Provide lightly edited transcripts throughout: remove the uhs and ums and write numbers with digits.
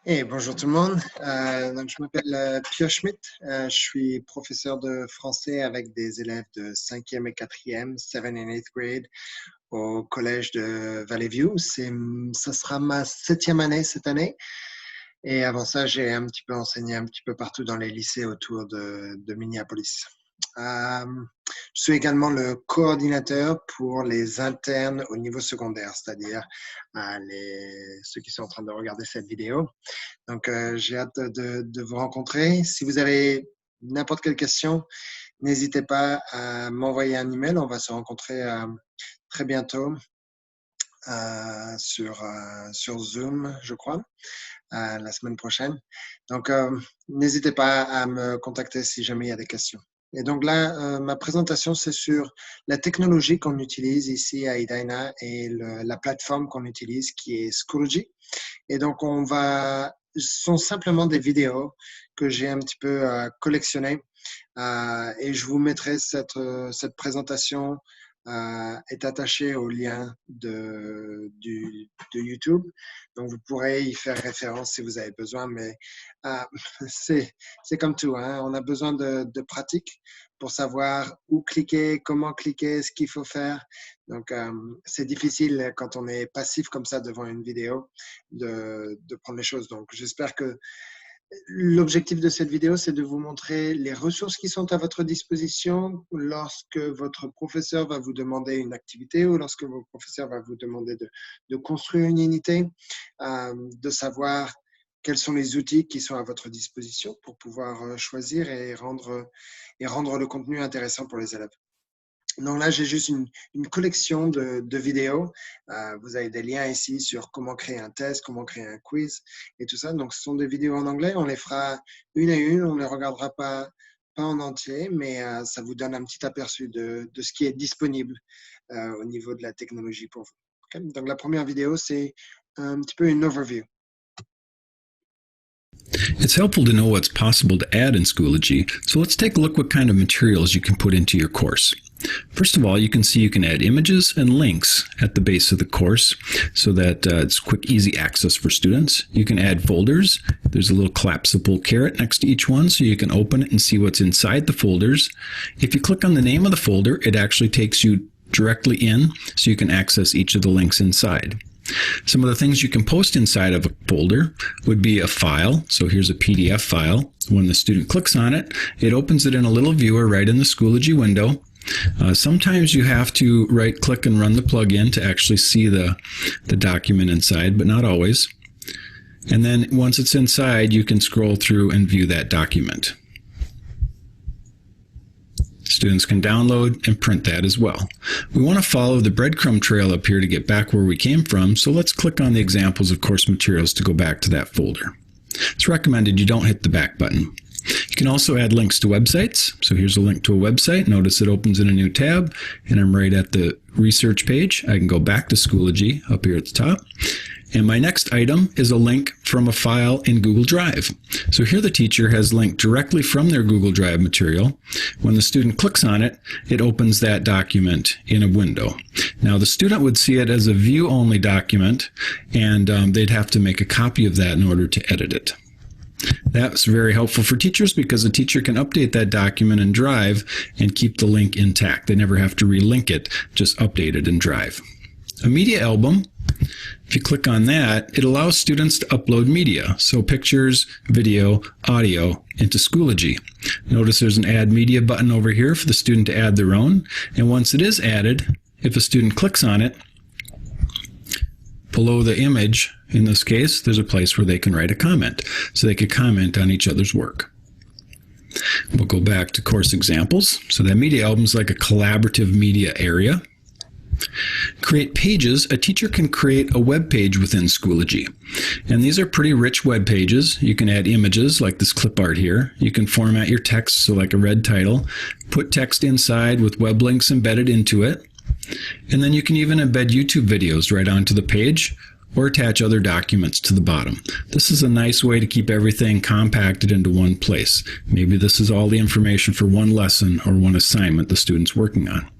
Et bonjour tout le monde. Donc je m'appelle Pierre Schmidt. Je suis professeur de français avec des élèves de 5e et 4e, 7th and 8th grade au collège de Valley View. Ça sera ma 7e année cette année. Et avant ça, j'ai un petit peu enseigné un petit peu partout dans les lycées autour de Minneapolis. Je suis également le coordinateur pour les internes au niveau secondaire, c'est-à-dire ceux qui sont en train de regarder cette vidéo. Donc, j'ai hâte de vous rencontrer. Si vous avez n'importe quelle question, n'hésitez pas à m'envoyer un email. On va se rencontrer très bientôt sur Zoom, je crois, la semaine prochaine. Donc, n'hésitez pas à me contacter si jamais il y a des questions. Et donc là, ma présentation, c'est sur la technologie qu'on utilise ici à Edina et la plateforme qu'on utilise qui est Schoology. Et donc, ce sont simplement des vidéos que j'ai un petit peu collectionnées et je vous mettrai cette présentation est attachée au lien de YouTube. Donc, vous pourrez y faire référence si vous avez besoin, mais c'est comme tout, hein. On a besoin de pratique pour savoir où cliquer, comment cliquer, ce qu'il faut faire. Donc, c'est difficile quand on est passif comme ça devant une vidéo de prendre les choses. Donc, j'espère que l'objectif de cette vidéo, c'est de vous montrer les ressources qui sont à votre disposition lorsque votre professeur va vous demander une activité ou lorsque votre professeur va vous demander de construire une unité, de savoir quels sont les outils qui sont à votre disposition pour pouvoir choisir et rendre le contenu intéressant pour les élèves. Donc là, j'ai juste une collection de vidéos. Vous avez des liens ici sur comment créer un test, comment créer un quiz et tout ça. Donc, ce sont des vidéos en anglais. On les fera une à une. On ne les regardera pas en entier, mais ça vous donne un petit aperçu de ce qui est disponible au niveau de la technologie pour vous. Okay? Donc, la première vidéo, c'est un petit peu une overview. It's helpful to know what's possible to add in Schoology, so let's take a look what kind of materials you can put into your course. First of all, you can see you can add images and links at the base of the course so that it's quick, easy access for students. You can add folders. There's a little collapsible caret next to each one so you can open it and see what's inside the folders. If you click on the name of the folder, it actually takes you directly in so you can access each of the links inside. Some of the things you can post inside of a folder would be a file. So here's a PDF file. When the student clicks on it, it opens it in a little viewer right in the Schoology window. Sometimes you have to right-click and run the plugin to actually see the document inside, but not always. And then once it's inside, you can scroll through and view that document. Students can download and print that as well. We want to follow the breadcrumb trail up here to get back where we came from, so let's click on the examples of course materials to go back to that folder. It's recommended you don't hit the back button. You can also add links to websites. So here's a link to a website. Notice it opens in a new tab, and I'm right at the research page. I can go back to Schoology up here at the top. And my next item is a link from a file in Google Drive. So here the teacher has linked directly from their Google Drive material. When the student clicks on it, it opens that document in a window. Now the student would see it as a view-only document, and they'd have to make a copy of that in order to edit it. That's very helpful for teachers because the teacher can update that document in Drive and keep the link intact. They never have to relink it, just update it in Drive. A media album, if you click on that, it allows students to upload media, so pictures, video, audio, into Schoology. Notice there's an Add Media button over here for the student to add their own, and once it is added, if a student clicks on it, below the image, in this case, there's a place where they can write a comment, so they could comment on each other's work. We'll go back to course examples. So that media album is like a collaborative media area. Create pages. A teacher can create a web page within Schoology. And these are pretty rich web pages. You can add images like this clip art here. You can format your text, so like a red title. Put text inside with web links embedded into it. And then you can even embed YouTube videos right onto the page or attach other documents to the bottom. This is a nice way to keep everything compacted into one place. Maybe this is all the information for one lesson or one assignment the student's working on.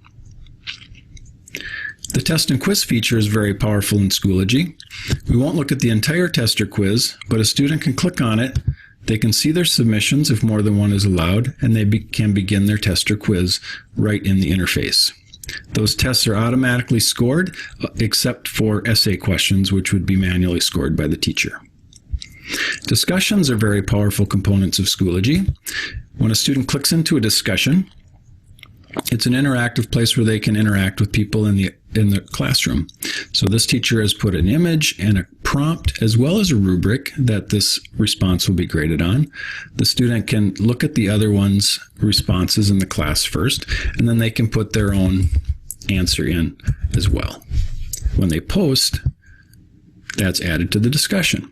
The test and quiz feature is very powerful in Schoology. We won't look at the entire test or quiz, but a student can click on it. They can see their submissions if more than one is allowed, and they can begin their test or quiz right in the interface. Those tests are automatically scored, except for essay questions, which would be manually scored by the teacher. Discussions are very powerful components of Schoology. When a student clicks into a discussion, it's an interactive place where they can interact with people in the classroom. So this teacher has put an image and a prompt as well as a rubric that this response will be graded on. The student can look at the other one's responses in the class first, and then they can put their own answer in as well. When they post, that's added to the discussion.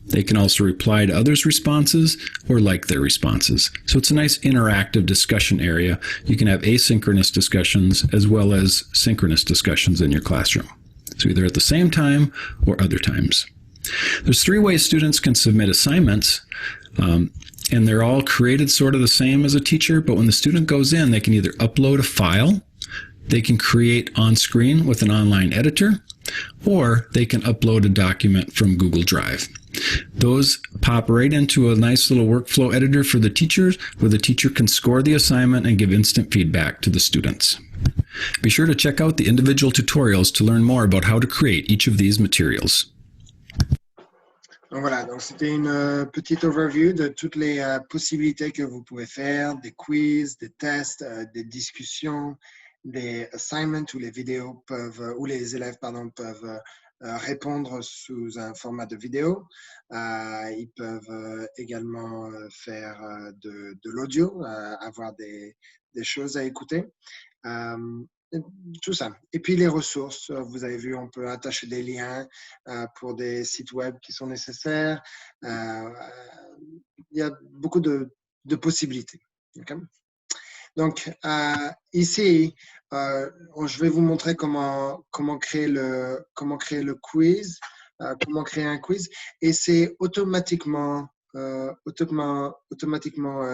They can also reply to others' responses or like their responses. So it's a nice interactive discussion area. You can have asynchronous discussions as well as synchronous discussions in your classroom. So either at the same time or other times. There's 3 ways students can submit assignments, and they're all created sort of the same as a teacher, but when the student goes in, they can either upload a file, they can create on screen with an online editor, or they can upload a document from Google Drive. Those pop right into a nice little workflow editor for the teachers, where the teacher can score the assignment and give instant feedback to the students. Be sure to check out the individual tutorials to learn more about how to create each of these materials. Donc voilà, donc c'était une petite overview de toutes les possibilités que vous pouvez faire, des quiz, des tests, des discussions, des assignments où les vidéos peuvent, où les élèves peuvent répondre sous un format de vidéo. Ils peuvent également faire de l'audio, avoir des choses à écouter. Tout ça. Et puis les ressources, vous avez vu, on peut attacher des liens pour des sites web qui sont nécessaires. Il y a beaucoup de possibilités. Okay? Donc ici, je vais vous montrer comment créer le quiz, comment créer un quiz, et c'est automatiquement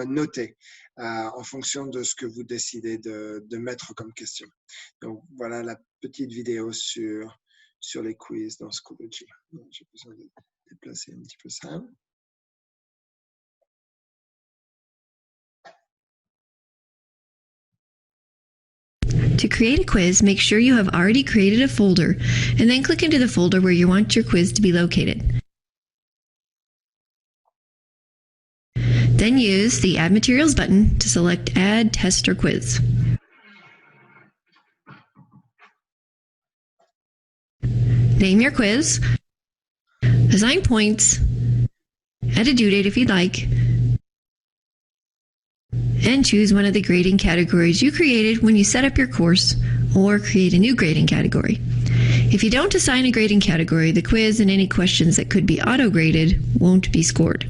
noté en fonction de ce que vous décidez de mettre comme question. Donc voilà la petite vidéo sur les quiz dans Schoology. J'ai besoin de déplacer un petit peu ça. To create a quiz, make sure you have already created a folder, and then click into the folder where you want your quiz to be located. Then use the Add Materials button to select Add Test or Quiz. Name your quiz, assign points, add a due date if you'd like, and choose one of the grading categories you created when you set up your course, or create a new grading category. If you don't assign a grading category, the quiz and any questions that could be auto-graded won't be scored.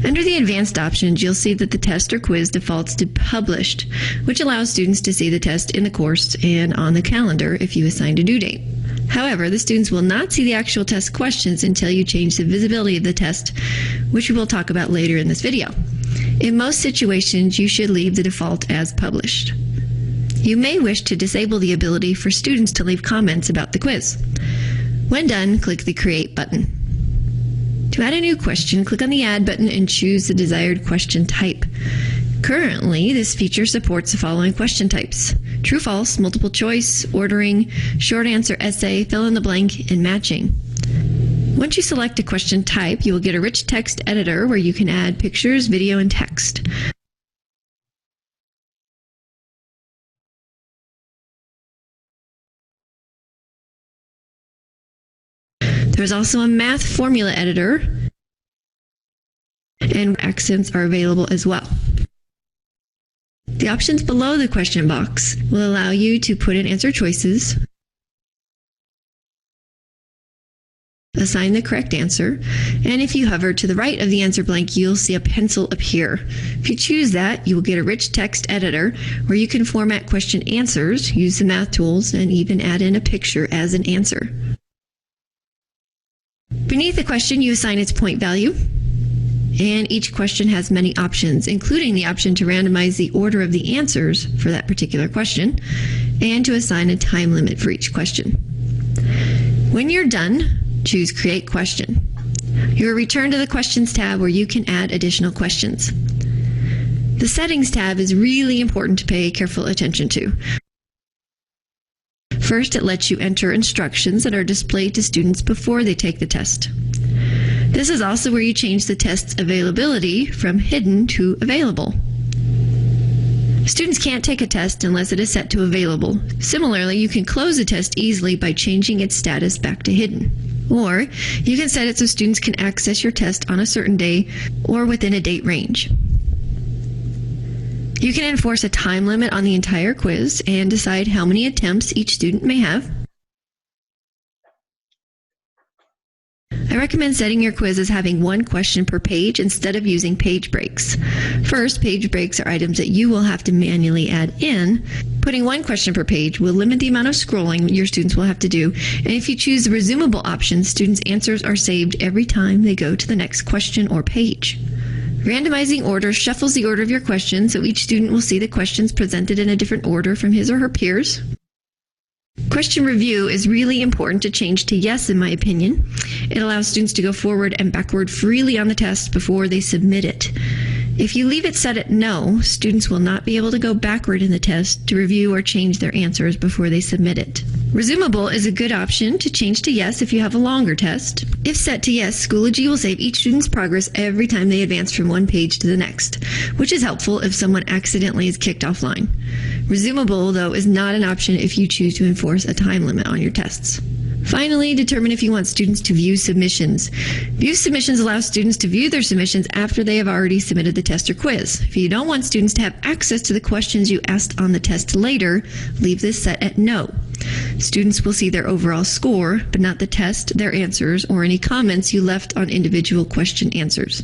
Under the advanced options, you'll see that the test or quiz defaults to published, which allows students to see the test in the course and on the calendar if you assigned a due date. However, the students will not see the actual test questions until you change the visibility of the test, which we will talk about later in this video. In most situations, you should leave the default as published. You may wish to disable the ability for students to leave comments about the quiz. When done, click the Create button. To add a new question, click on the Add button and choose the desired question type. Currently, this feature supports the following question types: true, false, multiple choice, ordering, short answer essay, fill in the blank, and matching. Once you select a question type, you will get a rich text editor where you can add pictures, video, and text. There's also a math formula editor, and accents are available as well. The options below the question box will allow you to put in answer choices, assign the correct answer, and if you hover to the right of the answer blank, you'll see a pencil appear. If you choose that, you will get a rich text editor where you can format question answers, use the math tools, and even add in a picture as an answer. Beneath the question, you assign its point value, And each question has many options, including the option to randomize the order of the answers for that particular question and to assign a time limit for each question. When you're done, choose Create Question. You will return to the Questions tab where you can add additional questions. The Settings tab is really important to pay careful attention to. First, it lets you enter instructions that are displayed to students before they take the test. This is also where you change the test's availability from hidden to available. Students can't take a test unless it is set to available. Similarly, you can close a test easily by changing its status back to hidden. Or you can set it so students can access your test on a certain day or within a date range. You can enforce a time limit on the entire quiz and decide how many attempts each student may have. I recommend setting your quiz as having one question per page instead of using page breaks. First, page breaks are items that you will have to manually add in. Putting one question per page will limit the amount of scrolling your students will have to do, and if you choose the resumable option, students' answers are saved every time they go to the next question or page. Randomizing order shuffles the order of your questions so each student will see the questions presented in a different order from his or her peers. Question review is really important to change to yes, in my opinion. It allows students to go forward and backward freely on the test before they submit it. If you leave it set at no, students will not be able to go backward in the test to review or change their answers before they submit it. Resumable is a good option to change to yes if you have a longer test. If set to yes, Schoology will save each student's progress every time they advance from one page to the next, which is helpful if someone accidentally is kicked offline. Resumable, though, is not an option if you choose to enforce a time limit on your tests. Finally, determine if you want students to view submissions. View submissions allow students to view their submissions after they have already submitted the test or quiz. If you don't want students to have access to the questions you asked on the test later, leave this set at no. Students will see their overall score, but not the test, their answers, or any comments you left on individual question answers.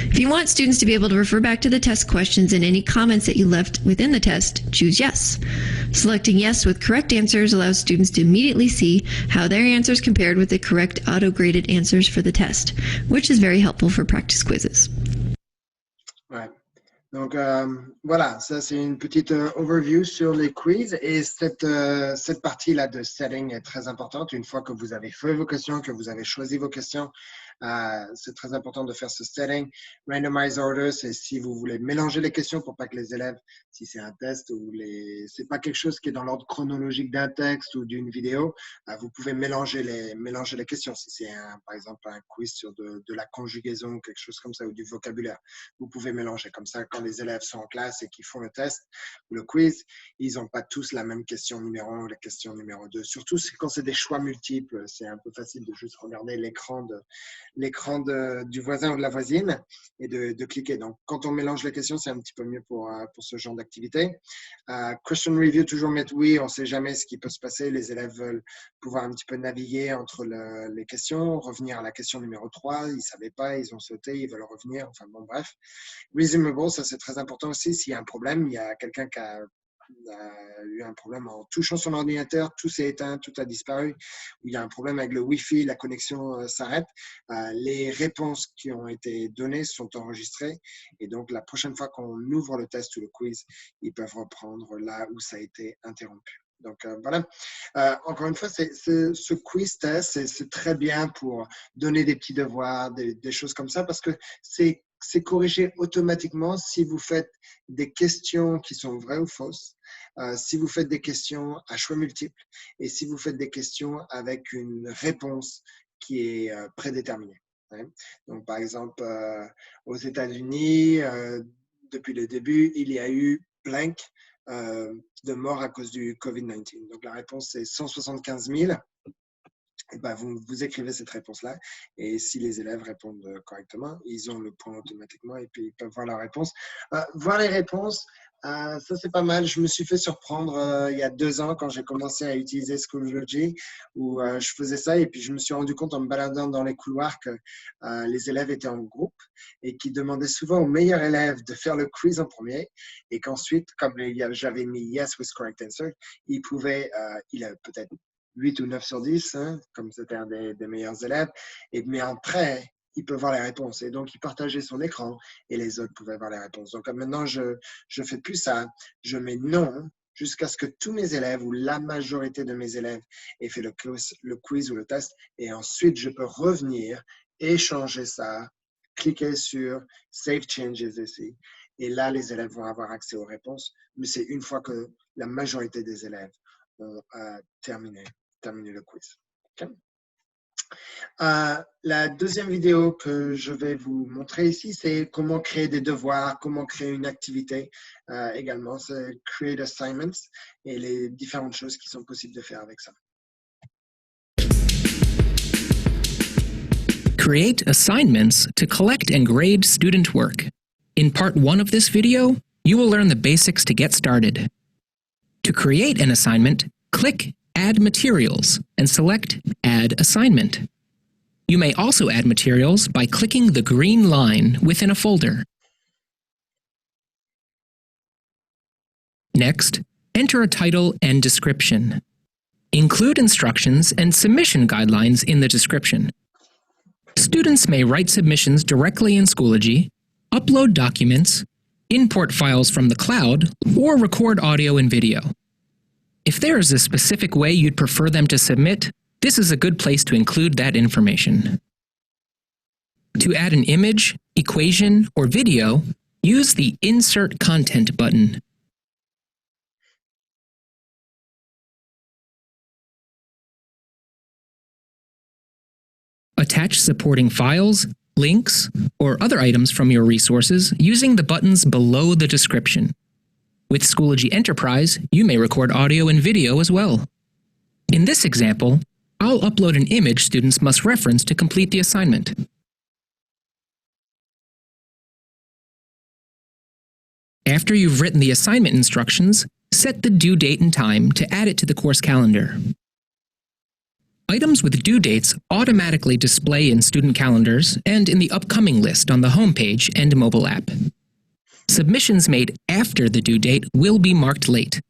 If you want students to be able to refer back to the test questions and any comments that you left within the test, choose yes. Selecting yes with correct answers allows students to immediately see how their answers compared with the correct auto-graded answers for the test, which is very helpful for practice quizzes. Ouais. Donc voilà, ça c'est une petite overview sur les quiz et cette partie-là de setting est très importante. Une fois que vous avez fait vos questions, que vous avez choisi vos questions, c'est très important de faire ce setting. Randomize order, c'est si vous voulez mélanger les questions pour pas que les élèves, si c'est un test ou c'est pas quelque chose qui est dans l'ordre chronologique d'un texte ou d'une vidéo, vous pouvez mélanger les questions. Si c'est par exemple un quiz sur de la conjugaison ou quelque chose comme ça ou du vocabulaire, vous pouvez mélanger comme ça. Quand les élèves sont en classe et qu'ils font le test ou le quiz, ils n'ont pas tous la même question numéro 1 ou la question numéro 2. Surtout quand c'est des choix multiples, c'est un peu facile de juste regarder l'écran du voisin ou de la voisine et de cliquer. Donc, quand on mélange les questions, c'est un petit peu mieux pour ce genre d'activité. Question review, toujours mettre oui, on ne sait jamais ce qui peut se passer. Les élèves veulent pouvoir un petit peu naviguer entre les questions, revenir à la question numéro 3, ils ne savaient pas, ils ont sauté, ils veulent revenir, enfin bon, bref. Resumable, ça c'est très important aussi. S'il y a un problème, il y a quelqu'un qui a eu un problème en touchant son ordinateur, tout s'est éteint, tout a disparu, ou il y a un problème avec le Wi-Fi, la connexion s'arrête, les réponses qui ont été données sont enregistrées et donc la prochaine fois qu'on ouvre le test ou le quiz, ils peuvent reprendre là où ça a été interrompu. Donc voilà, encore une fois, ce quiz test, c'est très bien pour donner des petits devoirs, des choses comme ça, parce que c'est corrigé automatiquement si vous faites des questions qui sont vraies ou fausses, si vous faites des questions à choix multiples et si vous faites des questions avec une réponse qui est prédéterminée. Hein. Donc, par exemple, aux États-Unis, depuis le début, il y a eu blank de morts à cause du COVID-19. Donc, la réponse est 175 000. Et ben, vous écrivez cette réponse-là et si les élèves répondent correctement, ils ont le point automatiquement et puis ils peuvent voir la réponse. Voir les réponses, ça c'est pas mal. Je me suis fait surprendre il y a 2 ans quand j'ai commencé à utiliser Schoology où je faisais ça et puis je me suis rendu compte en me baladant dans les couloirs que les élèves étaient en groupe et qu'ils demandaient souvent aux meilleurs élèves de faire le quiz en premier et qu'ensuite, comme j'avais mis yes with correct answer, il avait peut-être 8 ou 9 sur 10, hein, comme c'était un des meilleurs élèves. Mais après, il peut voir les réponses. Et donc, il partageait son écran et les autres pouvaient voir les réponses. Donc, maintenant, je fais plus ça. Je mets non jusqu'à ce que tous mes élèves ou la majorité de mes élèves aient fait le quiz ou le test. Et ensuite, je peux revenir et changer ça, cliquer sur Save Changes ici. Et là, les élèves vont avoir accès aux réponses. Mais c'est une fois que la majorité des élèves ont terminé le quiz. Okay? La deuxième vidéo que je vais vous montrer ici, c'est comment créer des devoirs, comment créer une activité également. C'est Create Assignments et les différentes choses qui sont possibles de faire avec ça. Create assignments to collect and grade student work. In part 1 of this video, you will learn the basics to get started. To create an assignment, click Add Materials and select Add Assignment. You may also add materials by clicking the green line within a folder. Next, enter a title and description. Include instructions and submission guidelines in the description. Students may write submissions directly in Schoology, upload documents, import files from the cloud, or record audio and video. If there is a specific way you'd prefer them to submit, this is a good place to include that information. To add an image, equation, or video, use the Insert Content button. Attach supporting files, links, or other items from your resources using the buttons below the description. With Schoology Enterprise, you may record audio and video as well. In this example, I'll upload an image students must reference to complete the assignment. After you've written the assignment instructions, set the due date and time to add it to the course calendar. Items with due dates automatically display in student calendars and in the upcoming list on the homepage and mobile app. Submissions made after the due date will be marked late.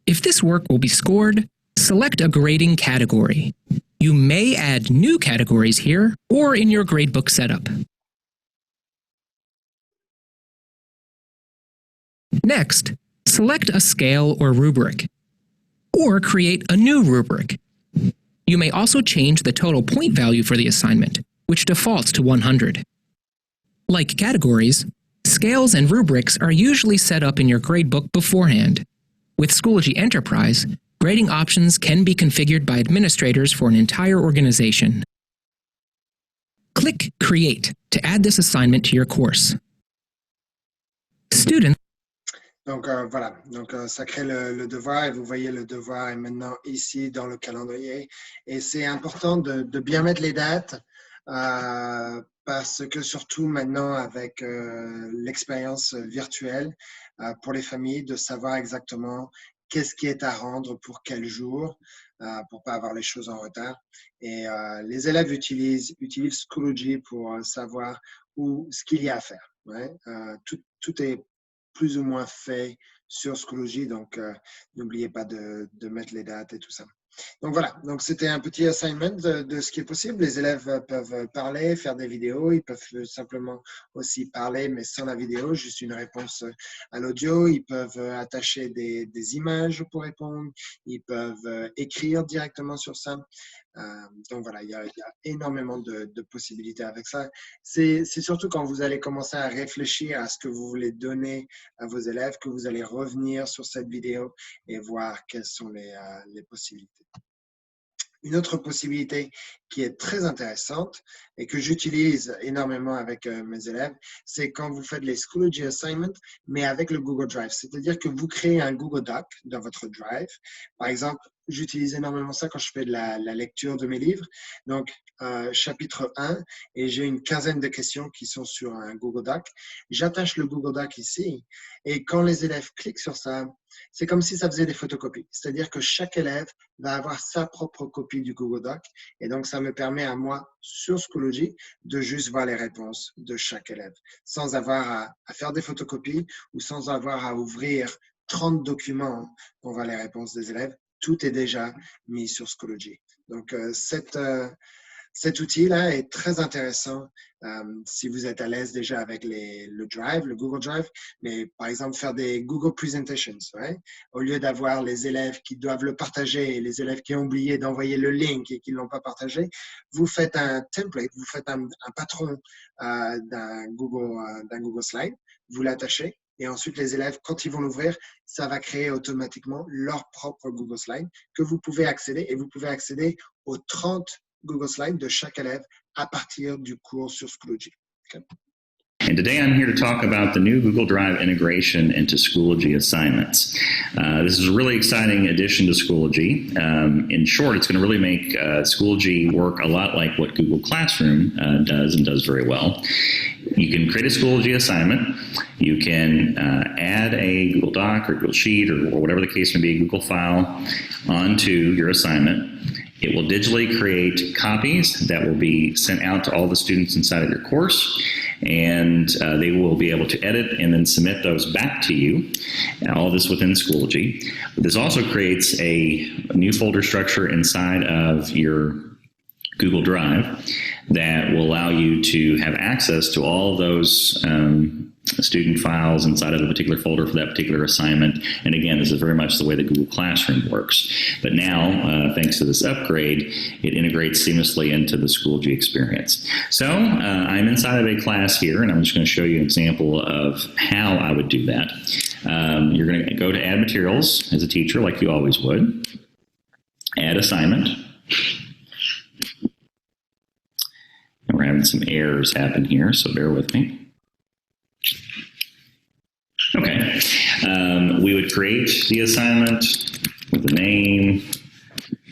If this work will be scored, select a grading category. You may add new categories here or in your gradebook setup. Next, select a scale or rubric, or create a new rubric. You may also change the total point value for the assignment, which defaults to 100. Like categories, scales and rubrics are usually set up in your gradebook beforehand. With Schoology Enterprise, grading options can be configured by administrators for an entire organization. Click Create to add this assignment to your course. Students. Donc voilà, donc ça crée le devoir et vous voyez le devoir est maintenant ici dans le calendrier et c'est important de bien mettre les dates parce que surtout maintenant avec l'expérience virtuelle pour les familles de savoir exactement qu'est-ce qui est à rendre pour quel jour pour pas avoir les choses en retard et les élèves utilisent Schoology pour savoir ce qu'il y a à faire. Ouais? Tout est plus ou moins fait sur Schoology, donc n'oubliez pas de mettre les dates et tout ça. Donc voilà, donc c'était un petit assignment de ce qui est possible. Les élèves peuvent parler, faire des vidéos, ils peuvent simplement aussi parler, mais sans la vidéo, juste une réponse à l'audio. Ils peuvent attacher des images pour répondre, ils peuvent écrire directement sur ça. Donc voilà, il y a énormément de possibilités avec ça. C'est surtout quand vous allez commencer à réfléchir à ce que vous voulez donner à vos élèves que vous allez revenir sur cette vidéo et voir quelles sont les possibilités. Une autre possibilité qui est très intéressante et que j'utilise énormément avec mes élèves, c'est quand vous faites les Schoology Assignments, mais avec le Google Drive. C'est-à-dire que vous créez un Google Doc dans votre Drive. Par exemple, j'utilise énormément ça quand je fais de la lecture de mes livres. Donc, chapitre 1, et j'ai une quinzaine de questions qui sont sur un Google Doc. J'attache le Google Doc ici, et quand les élèves cliquent sur ça, c'est comme si ça faisait des photocopies. C'est-à-dire que chaque élève va avoir sa propre copie du Google Doc, et donc ça me permet à moi, sur Schoology, de juste voir les réponses de chaque élève, sans avoir à faire des photocopies ou sans avoir à ouvrir 30 documents pour voir les réponses des élèves. Tout est déjà mis sur Schoology. Donc, cette Cet outil-là est très intéressant si vous êtes à l'aise déjà avec le Drive, le Google Drive, mais par exemple faire des Google Presentations. Ouais? Au lieu d'avoir les élèves qui doivent le partager et les élèves qui ont oublié d'envoyer le link et qui ne l'ont pas partagé, vous faites un template, vous faites un patron d'un Google Slide, vous l'attachez et ensuite les élèves, quand ils vont l'ouvrir, ça va créer automatiquement leur propre Google Slide que vous pouvez accéder et vous pouvez accéder aux 30 Google Slides de chaque élève à partir du cours sur Schoology. Okay. And today I'm here to talk about the new Google Drive integration into Schoology assignments. This is a really exciting addition to Schoology. In short, it's going to really make Schoology work a lot like what Google Classroom does and does very well. You can create a Schoology assignment. You can add a Google Doc or Google Sheet or whatever the case may be, a Google file onto your assignment. It will digitally create copies that will be sent out to all the students inside of your course, and they will be able to edit and then submit those back to you, all this within Schoology. This also creates a new folder structure inside of your Google Drive that will allow you to have access to all those student files inside of a particular folder for that particular assignment. And again, this is very much the way that Google Classroom works. But now, thanks to this upgrade, it integrates seamlessly into the Schoology experience. So I'm inside of a class here, and I'm just going to show you an example of how I would do that. You're going to go to Add Materials as a teacher, like you always would. Add Assignment. And we're having some errors happen here, so bear with me. Okay, we would create the assignment with the name,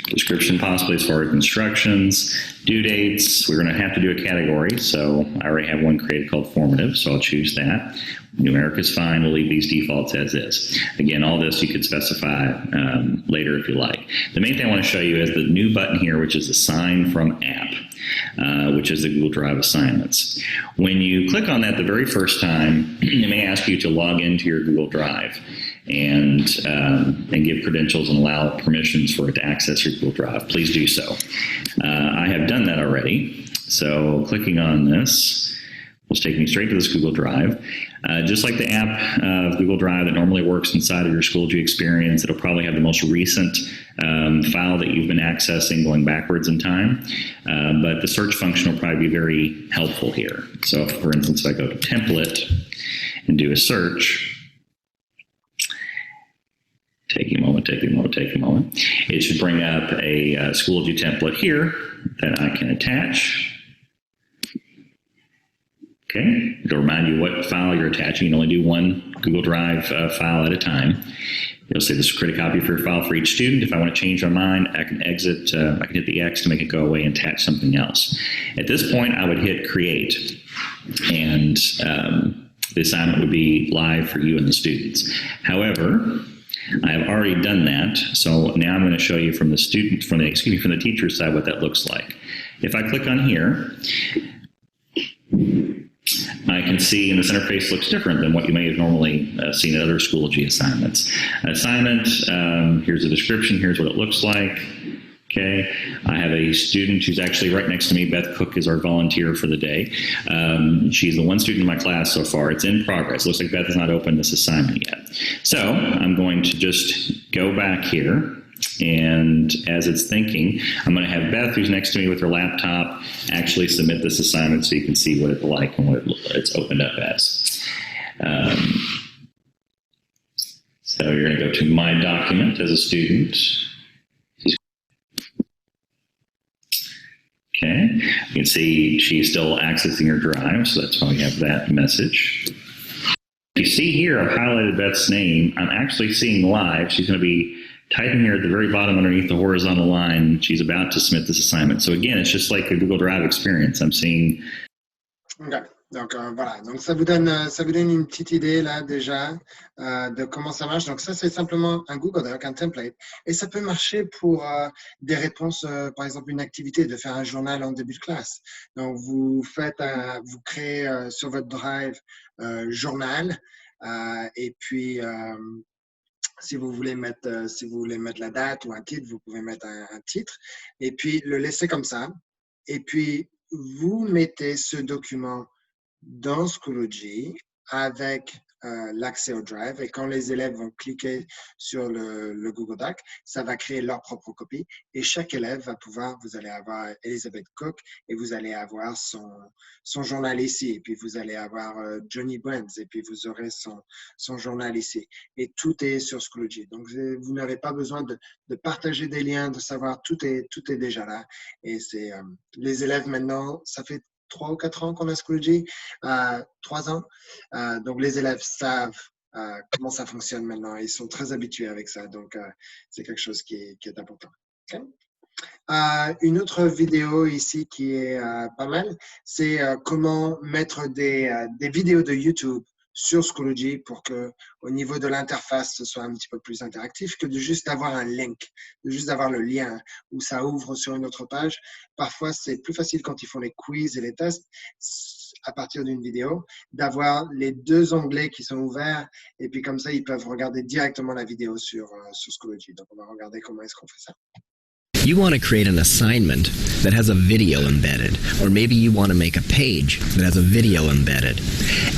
description possibly as far as instructions, due dates. We're going to have to do a category, so I already have one created called formative, so I'll choose that. Numeric is fine. We'll leave these defaults as is. Again, all this you could specify later if you like. The main thing I want to show you is the new button here, which is Assign from App, which is the Google Drive assignments. When you click on that the very first time, it may ask you to log into your Google Drive and give credentials and allow permissions for it to access your Google Drive. Please do so. I have done that already. So clicking on this will take me straight to this Google Drive. Just like the app of Google Drive that normally works inside of your Schoology experience, it'll probably have the most recent file that you've been accessing going backwards in time. But the search function will probably be very helpful here. So for instance, if I go to Template and do a search, take a moment. It should bring up a Schoology template here that I can attach. Okay, it'll remind you what file you're attaching. You can only do one Google Drive file at a time. It'll say this will create a copy for your file for each student. If I want to change my mind, I can exit, I can hit the X to make it go away and attach something else. At this point, I would hit create, and the assignment would be live for you and the students. However, I have already done that, so now I'm going to show you from the teacher's side what that looks like. If I click on here, I can see, and this interface looks different than what you may have normally seen at other Schoology assignments. Assignment, here's a description, here's what it looks like. Okay, I have a student who's actually right next to me. Beth Cook is our volunteer for the day. She's the one student in my class so far. It's in progress. Looks like Beth has not opened this assignment yet. So I'm going to just go back here. And as it's thinking, I'm going to have Beth, who's next to me with her laptop, actually submit this assignment so you can see what it's like and what it's opened up as. So you're going to go to My Document as a student. Okay, you can see she's still accessing her drive, so that's why we have that message. You see here, I've highlighted Beth's name. I'm actually seeing live. She's going to be typing here at the very bottom underneath the horizontal line. She's about to submit this assignment. So again, it's just like a Google Drive experience. I'm seeing. Okay. Donc voilà, donc ça vous donne une petite idée là déjà de comment ça marche. Donc ça c'est simplement un Google Doc, un template, et ça peut marcher pour des réponses, par exemple une activité, de faire un journal en début de classe. Donc vous créez sur votre Drive journal, et puis si vous voulez mettre la date ou un titre, vous pouvez mettre un titre et puis le laisser comme ça. et puis vous mettez ce document dans Schoology avec l'accès au Drive, et quand les élèves vont cliquer sur le Google Doc, ça va créer leur propre copie, et chaque élève va pouvoir, vous allez avoir Elizabeth Cook, et vous allez avoir son journal ici, et puis vous allez avoir Johnny Brands, et puis vous aurez son journal ici, et tout est sur Schoology. Donc vous n'avez pas besoin de partager des liens, de savoir, tout est déjà là, et c'est les élèves maintenant, ça fait 3 ou 4 ans qu'on a Schoology, 3 ans. Donc, les élèves savent comment ça fonctionne maintenant. Ils sont très habitués avec ça. Donc, c'est quelque chose qui est important. Okay? Une autre vidéo ici qui est pas mal, c'est comment mettre des vidéos de YouTube sur Schoology pour que, au niveau de l'interface, ce soit un petit peu plus interactif que de juste avoir un link, de juste avoir le lien où ça ouvre sur une autre page. Parfois, c'est plus facile quand ils font les quiz et les tests à partir d'une vidéo, d'avoir les 2 onglets qui sont ouverts, et puis comme ça, ils peuvent regarder directement la vidéo sur Schoology. Donc, on va regarder comment est-ce qu'on fait ça. You want to create an assignment that has a video embedded, or maybe you want to make a page that has a video embedded.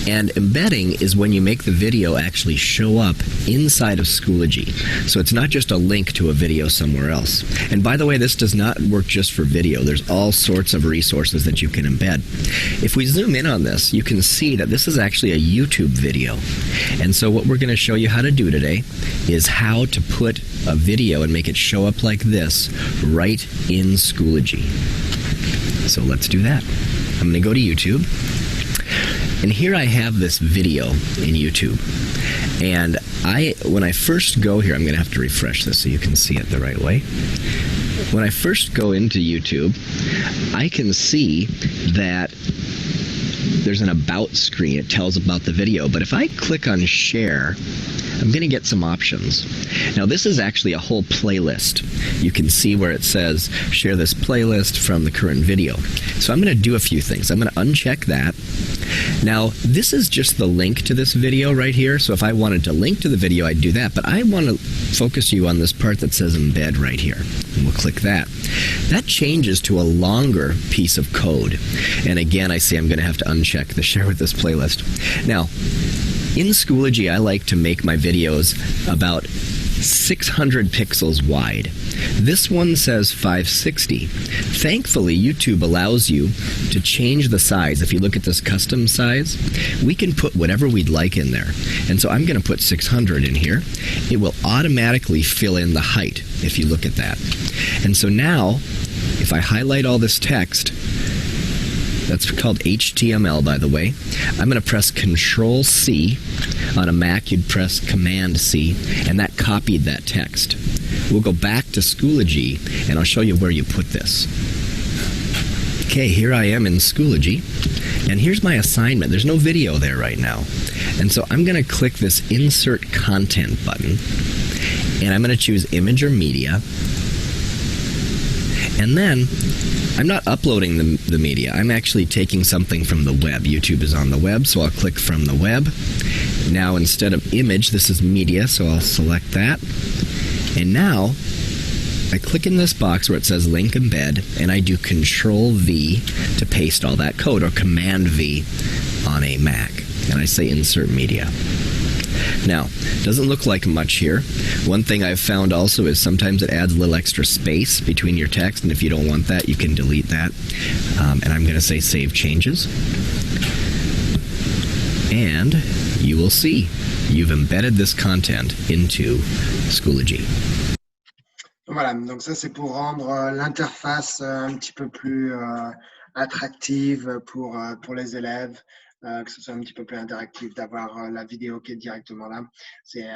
And embedding is when you make the video actually show up inside of Schoology. So it's not just a link to a video somewhere else. And by the way, this does not work just for video. There's all sorts of resources that you can embed. If we zoom in on this, you can see that this is actually a YouTube video. And so what we're going to show you how to do today is how to put a video and make it show up like this right in Schoology. So let's do that. I'm going to go to YouTube, and here I have this video in YouTube. And when I first go here, I'm going to have to refresh this so you can see it the right way. When I first go into YouTube, I can see that there's an about screen. It tells about the video. But if I click on share, I'm going to get some options. Now, this is actually a whole playlist. You can see where it says share this playlist from the current video. So I'm going to do a few things. I'm going to uncheck that. Now, this is just the link to this video right here. So if I wanted to link to the video, I'd do that. But I want to focus you on this part that says embed right here. And we'll click that. That changes to a longer piece of code. And again, I see I'm going to have to uncheck the share with this playlist. Now, in Schoology, I like to make my videos about 600 pixels wide. This one says 560. Thankfully, YouTube allows you to change the size. If you look at this custom size, we can put whatever we'd like in there. And so I'm going to put 600 in here. It will automatically fill in the height if you look at that. And so now, if I highlight all this text, that's called HTML, by the way. I'm going to press Control-C. On a Mac, you'd press Command-C, and that copied that text. We'll go back to Schoology, and I'll show you where you put this. Okay, here I am in Schoology, and here's my assignment. There's no video there right now. And so I'm going to click this Insert Content button, and I'm going to choose Image or Media. And then I'm not uploading the media. I'm actually taking something from the web. YouTube is on the web, so I'll click from the web. Now, instead of image, this is media, so I'll select that. And now, I click in this box where it says Link Embed, and I do Control-V to paste all that code, or Command-V on a Mac. And I say Insert Media. Now, doesn't look like much here. One thing I've found also is sometimes it adds a little extra space between your text, and if you don't want that, you can delete that. And I'm going to say Save Changes. And you will see you've embedded this content into Schoology. Voilà, donc ça c'est pour rendre l'interface un petit peu plus attractive pour les élèves. Que ce soit un petit peu plus interactif, d'avoir la vidéo qui est directement là. C'est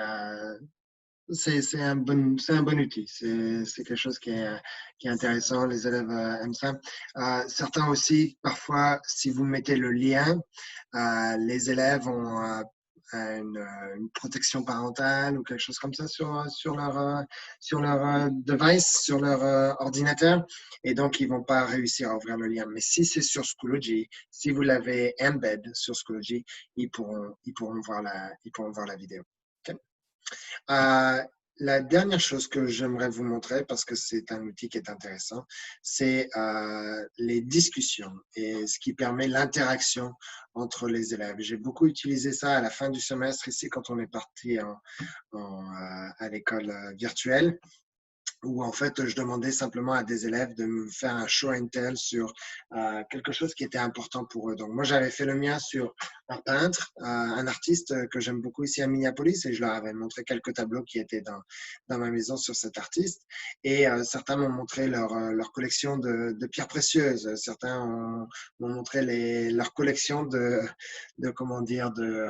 un bon outil. C'est quelque chose qui est intéressant. Les élèves aiment ça. Certains aussi, parfois, si vous mettez le lien, les élèves ont une protection parentale ou quelque chose comme ça sur leur device, sur leur ordinateur, et donc ils vont pas réussir à ouvrir le lien. Mais si c'est sur Schoology, si vous l'avez embed sur Schoology, ils pourront voir la vidéo. Okay. la dernière chose que j'aimerais vous montrer, parce que c'est un outil qui est intéressant, c'est les discussions et ce qui permet l'interaction entre les élèves. J'ai beaucoup utilisé ça à la fin du semestre ici quand on est parti à l'école virtuelle, où en fait je demandais simplement à des élèves de me faire un show and tell sur quelque chose qui était important pour eux. Donc moi j'avais fait le mien sur un peintre, un artiste que j'aime beaucoup ici à Minneapolis, et je leur avais montré quelques tableaux qui étaient dans ma maison sur cet artiste, et certains m'ont montré leur collection de pierres précieuses, certains m'ont montré leur collection comment dire, de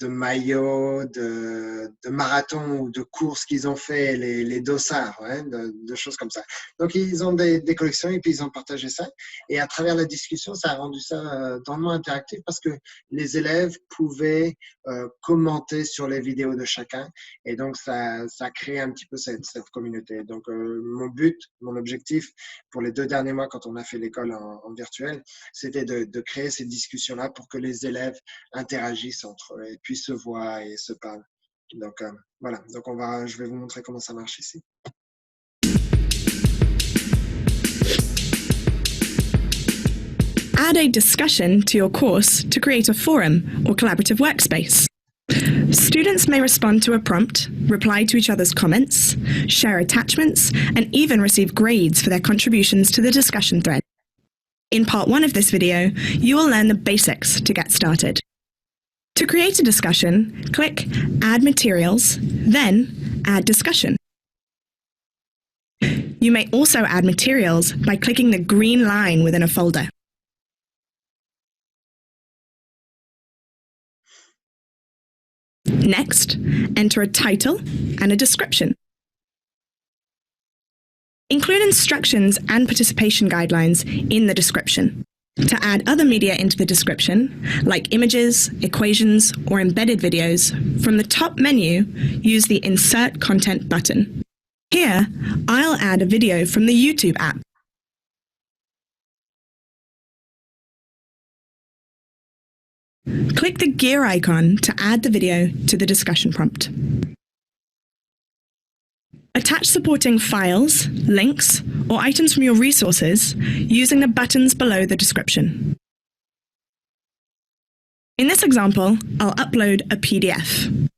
maillots, de marathons ou de courses qu'ils ont fait, les dossards, ouais, de choses comme ça. Donc, ils ont des collections et puis ils ont partagé ça. Et à travers la discussion, ça a rendu ça drôlement interactif parce que les élèves pouvaient commenter sur les vidéos de chacun. Et donc, ça a créé un petit peu cette communauté. Donc, mon objectif pour les 2 derniers mois quand on a fait l'école en virtuel, c'était de créer ces discussions-là pour que les élèves interagissent entre eux et puis se voient et se parlent. Donc voilà, donc je vais vous montrer comment ça marche ici. Add a discussion to your course to create a forum or collaborative workspace. Students may respond to a prompt, reply to each other's comments, share attachments, and even receive grades for their contributions to the discussion thread. In part 1 of this video, you will learn the basics to get started. To create a discussion, click Add Materials, then Add Discussion. You may also add materials by clicking the green line within a folder. Next, enter a title and a description. Include instructions and participation guidelines in the description. To add other media into the description, like images, equations, or embedded videos, from the top menu, use the Insert Content button. Here, I'll add a video from the YouTube app. Click the gear icon to add the video to the discussion prompt. Attach supporting files, links, or items from your resources using the buttons below the description. In this example, I'll upload a PDF.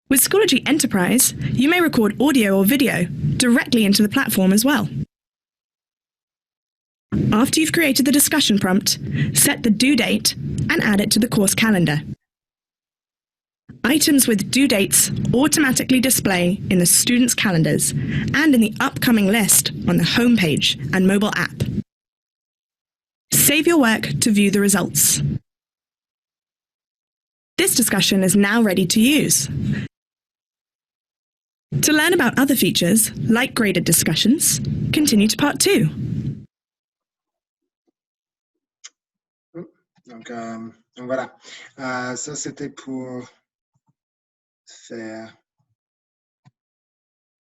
With Schoology Enterprise, you may record audio or video directly into the platform as well. After you've created the discussion prompt, set the due date and add it to the course calendar. Items with due dates automatically display in the students' calendars and in the upcoming list on the homepage and mobile app. Save your work to view the results. This discussion is now ready to use. To learn about other features, like graded discussions, continue to part 2. Donc voilà, ça c'était pour faire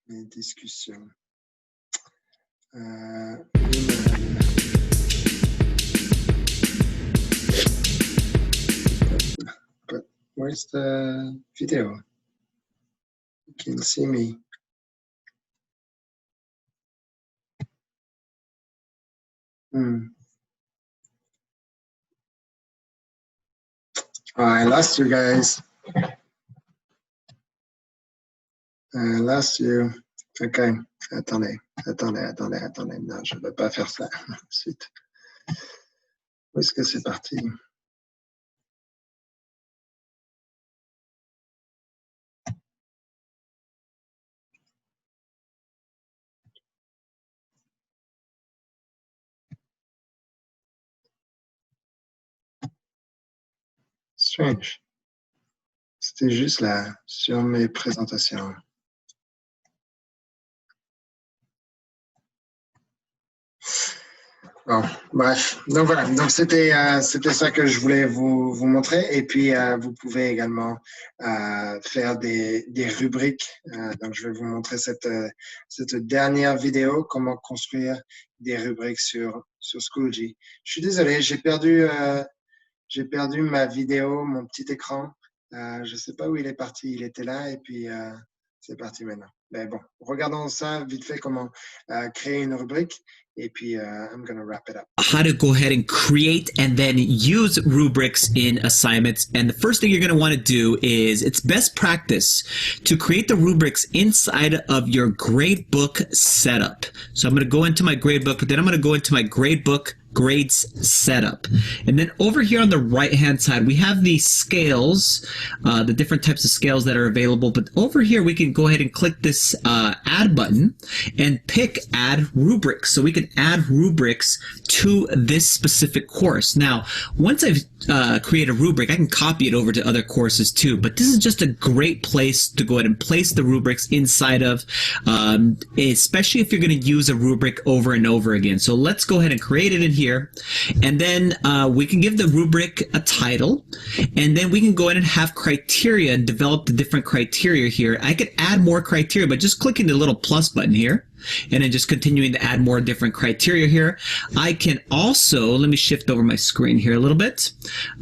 les discussions. But where's the video? You can see me. Oh, I lost you guys. I lost you. OK. Attendez. Non, je ne vais pas faire ça. Ensuite. Où est-ce que c'est parti? Strange. C'était juste là, sur mes présentations. Bon, bref. Donc voilà, donc c'était ça que je voulais vous montrer. Et puis, vous pouvez également faire des rubriques. Donc, je vais vous montrer cette dernière vidéo, comment construire des rubriques sur Schoology. Je suis désolé, j'ai perdu j'ai perdu ma vidéo, mon petit écran. Je ne sais pas où il est parti. Il était là et puis c'est parti maintenant. Mais bon, regardons ça vite fait, comment créer une rubrique. Et puis, I'm going to wrap it up. How to go ahead and create and then use rubrics in assignments. And the first thing you're going to want to do is, it's best practice to create the rubrics inside of your gradebook setup. So I'm going to go into my gradebook, but then I'm going to go into my gradebook grades setup. And then over here on the right hand side, we have the scales, the different types of scales that are available. But over here, we can go ahead and click this add button and pick add rubrics. So we can add rubrics to this specific course. Now, once I've created a rubric, I can copy it over to other courses too. But this is just a great place to go ahead and place the rubrics inside of, especially if you're going to use a rubric over and over again. So let's go ahead and create it in here. And then we can give the rubric a title, and then we can go in and have criteria and develop the different criteria here. I could add more criteria by just clicking the little plus button here, and then just continuing to add more different criteria here. I can also, let me shift over my screen here a little bit.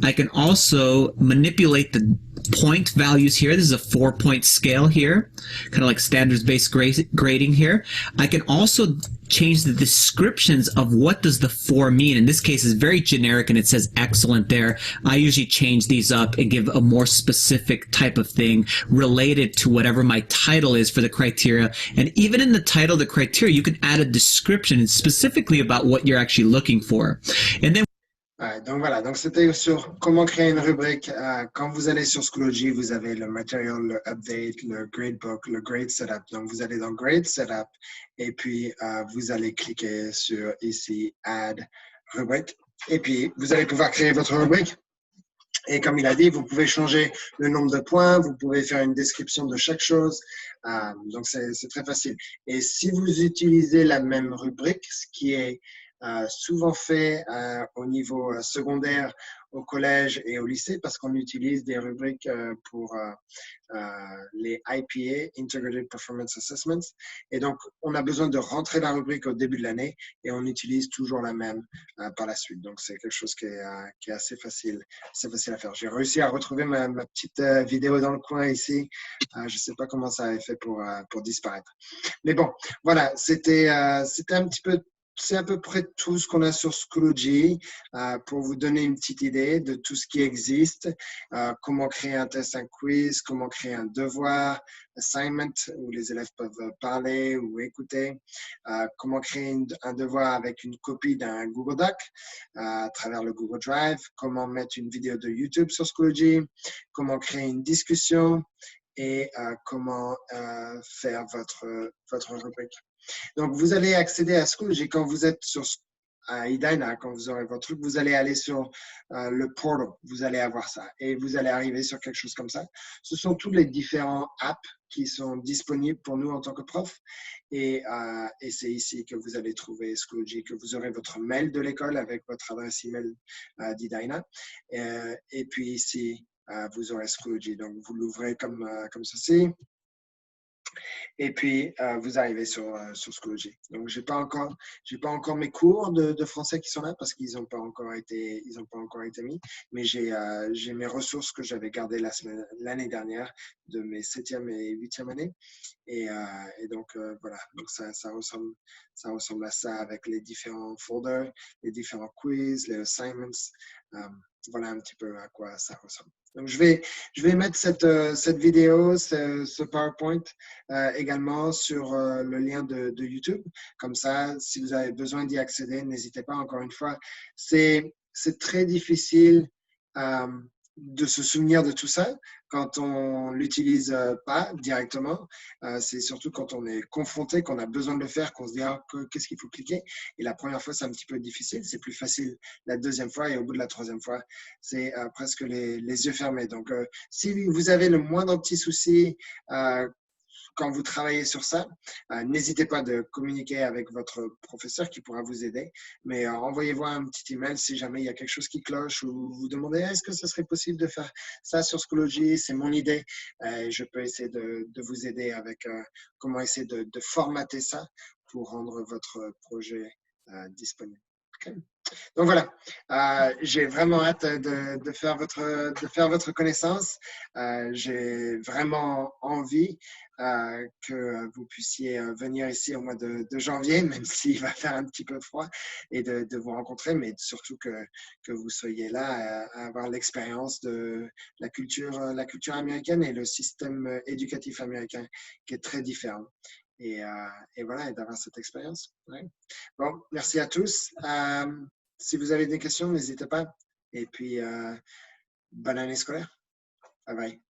I can also manipulate the point values here. This is a 4-point scale here, kind of like standards-based grading here. I can also change the descriptions of what does the 4 mean. In this case, it's very generic and it says excellent there. I usually change these up and give a more specific type of thing related to whatever my title is for the criteria. And even in the title of the criteria, you can add a description specifically about what you're actually looking for. And then Ouais, donc voilà, donc c'était sur comment créer une rubrique. Quand vous allez sur Schoology, vous avez le material, le update, le gradebook, le grade setup. Donc vous allez dans grade setup et puis vous allez cliquer sur ici add rubrique et puis vous allez pouvoir créer votre rubrique. Et comme il a dit, vous pouvez changer le nombre de points, vous pouvez faire une description de chaque chose. Donc c'est très facile. Et si vous utilisez la même rubrique, ce qui est souvent fait au niveau secondaire, au collège et au lycée, parce qu'on utilise des rubriques pour les IPA, Integrated Performance Assessments. Et donc, on a besoin de rentrer la rubrique au début de l'année et on utilise toujours la même par la suite. Donc, c'est quelque chose qui est assez facile à faire. J'ai réussi à retrouver ma petite vidéo dans le coin ici. Je ne sais pas comment ça a fait pour disparaître. Mais bon, voilà, c'était un petit peu. C'est à peu près tout ce qu'on a sur Schoology pour vous donner une petite idée de tout ce qui existe, comment créer un test, un quiz, comment créer un devoir, assignment, où les élèves peuvent parler ou écouter, comment créer un devoir avec une copie d'un Google Doc à travers le Google Drive, comment mettre une vidéo de YouTube sur Schoology, comment créer une discussion et comment faire votre rubrique. Donc, vous allez accéder à Schoology quand vous êtes à Edina, quand vous aurez votre truc, vous allez aller sur le portal, vous allez avoir ça et vous allez arriver sur quelque chose comme ça. Ce sont tous les différents apps qui sont disponibles pour nous en tant que prof et c'est ici que vous allez trouver Schoology, que vous aurez votre mail de l'école avec votre adresse email d'Edina et puis ici, vous aurez Schoology. Donc, vous l'ouvrez comme ceci. Et puis, vous arrivez sur Schoology. Donc, j'ai pas encore mes cours de français qui sont là parce qu'ils n'ont pas encore été mis. Mais j'ai mes ressources que j'avais gardées l'année dernière de mes 7e et 8e années. Et donc, voilà. Donc, ça ressemble à ça avec les différents folders, les différents quiz, les assignments. Voilà un petit peu à quoi ça ressemble. Donc, je vais mettre cette vidéo, ce PowerPoint également sur le lien de YouTube. Comme ça, si vous avez besoin d'y accéder, n'hésitez pas. Encore une fois, c'est très difficile de se souvenir de tout ça quand on l'utilise pas directement. C'est surtout quand on est confronté, qu'on a besoin de le faire, qu'on se dit qu'est-ce qu'il faut cliquer. Et la première fois, c'est un petit peu difficile. C'est plus facile la deuxième fois et au bout de la troisième fois, c'est presque les yeux fermés. Donc, si vous avez le moindre petit souci quand vous travaillez sur ça, n'hésitez pas de communiquer avec votre professeur qui pourra vous aider. Mais envoyez-moi un petit email si jamais il y a quelque chose qui cloche ou vous demandez est-ce que ce serait possible de faire ça sur Schoology, c'est mon idée. Je peux essayer de vous aider avec comment essayer de formater ça pour rendre votre projet disponible. Okay. Donc voilà, j'ai vraiment hâte de faire votre connaissance. J'ai vraiment envie que vous puissiez venir ici au mois de janvier, même s'il va faire un petit peu froid, et de vous rencontrer, mais surtout que vous soyez là à avoir l'expérience de la culture américaine et le système éducatif américain qui est très différent. Et voilà, et d'avoir cette expérience. Ouais. Bon, merci à tous. Si vous avez des questions, n'hésitez pas. Et puis, bonne année scolaire. Bye bye.